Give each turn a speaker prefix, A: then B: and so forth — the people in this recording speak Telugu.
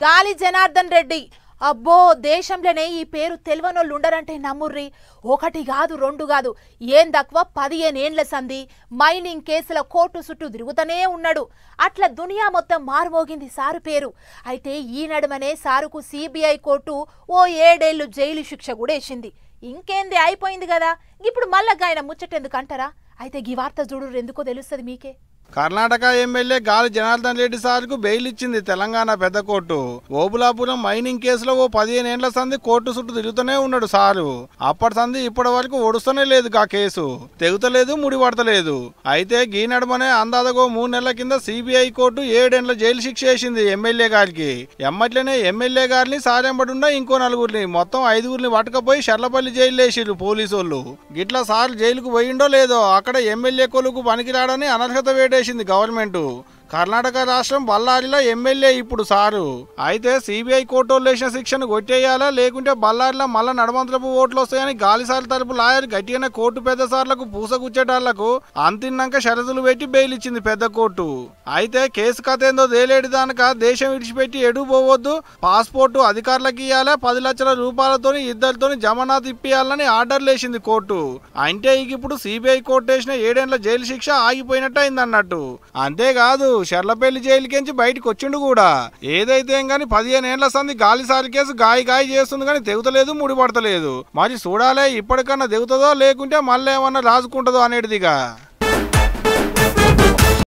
A: గాలి జనార్దన్ రెడ్డి. అబ్బో, దేశంలోనే ఈ పేరు తెల్వనోళ్ళు ఉండరంటే నమ్ముర్రి. ఒకటి కాదు రెండు కాదు, ఏం తక్కువ 15 ఏండ్ల సంధి మైనింగ్ కేసుల కోర్టు చుట్టూ తిరుగుతూనే ఉన్నాడు. అట్లా దునియా మొత్తం మారుమోగింది సారు పేరు. అయితే ఈ నడుమనే సారుకు సిబిఐ కోర్టు ఓ 7 ఏళ్లు జైలు శిక్ష కూడా వేసింది. ఇంకేంది, అయిపోయింది కదా. ఇప్పుడు మళ్ళా ఆయన ముచ్చటెందుకు అంటారా? అయితే ఈ వార్త చూడు, ఎందుకో తెలుస్తుంది మీకే.
B: కర్ణాటక ఎమ్మెల్యే గాలి జనార్దన్ రెడ్డి సార్కు బెయిల్ ఇచ్చింది తెలంగాణ పెద్ద కోర్టు. ఓబులాపురం మైనింగ్ కేసులో ఓ 15 ఏండ్ల సంది కోర్టు చుట్టూ తిరుగుతూనే ఉన్నాడు సారు. అప్పటి సంది ఇప్పటి వరకు ఒడుస్తూనే లేదు ఆ కేసు, తెగుతలేదు, ముడిపడతలేదు. అయితే గీ నడుమనే అందాదగో 3 నెలల కింద సిబిఐ కోర్టు 7 ఏండ్ల జైలు శిక్ష వేసింది ఎమ్మెల్యే గారికి. ఎమ్మట్లనే ఎమ్మెల్యే గారిని సారెంబడున్న ఇంకో 4గురిని, మొత్తం 5గురిని పట్టుకపోయి షర్లపల్లి జైలు వేసిర్రు పోలీసోళ్ళు. గిట్లా సార్ జైలుకు పోయిండో లేదో అక్కడ ఎమ్మెల్యే కొలుకు పనికిరాడని అనర్హత వేటేసింది గవర్నమెంట్. కర్ణాటక రాష్ట్రం బళ్ళారిలో ఎమ్మెల్యే ఇప్పుడు సారు. అయితే సిబిఐ కోర్టులో వేసిన శిక్షను కొట్టేయాలా, లేకుంటే బళ్ళారిలో మళ్ళా నడమంత్రపు ఓట్లు వస్తాయని గాలిసార్ల తరపు లాయర్ గట్టిగానే కోర్టు పెద్ద సార్లకు పూసగుచ్చేటాళ్లకు అంతిన్నాక షరతులు పెట్టి బెయిల్ ఇచ్చింది పెద్ద కోర్టు. అయితే కేసు కథ ఏందో తేలేడు దానక దేశం విడిచిపెట్టి ఎడు పోవద్దు, పాస్పోర్టు అధికారులకు ఇవ్వాలా, 10 లక్షల రూపాయలతోని ఇద్దరితోని జమానాత్ ఇప్పియాలని ఆర్డర్లు వేసింది కోర్టు. అంటే ఇప్పుడు సిబిఐ కోర్టు వేసిన 7 ఏండ్ల జైలు శిక్ష ఆగిపోయినట్టు అయిందన్నట్టు. అంతేకాదు, షర్లపల్లి జైలుకించి బయటకు వచ్చిండు కూడా. ఏదైతే గాని 15 ఏండ్ల సంది గాలిసారి కేసు గాయి చేస్తుంది కానీ తెగుతలేదు, ముడిపడతలేదు. మరి చూడాలే ఇప్పటికన్నా తెగుతుందో లేకుంటే మళ్ళీ ఏమన్నా రాజుకుంటుందో అనేటిదిగా.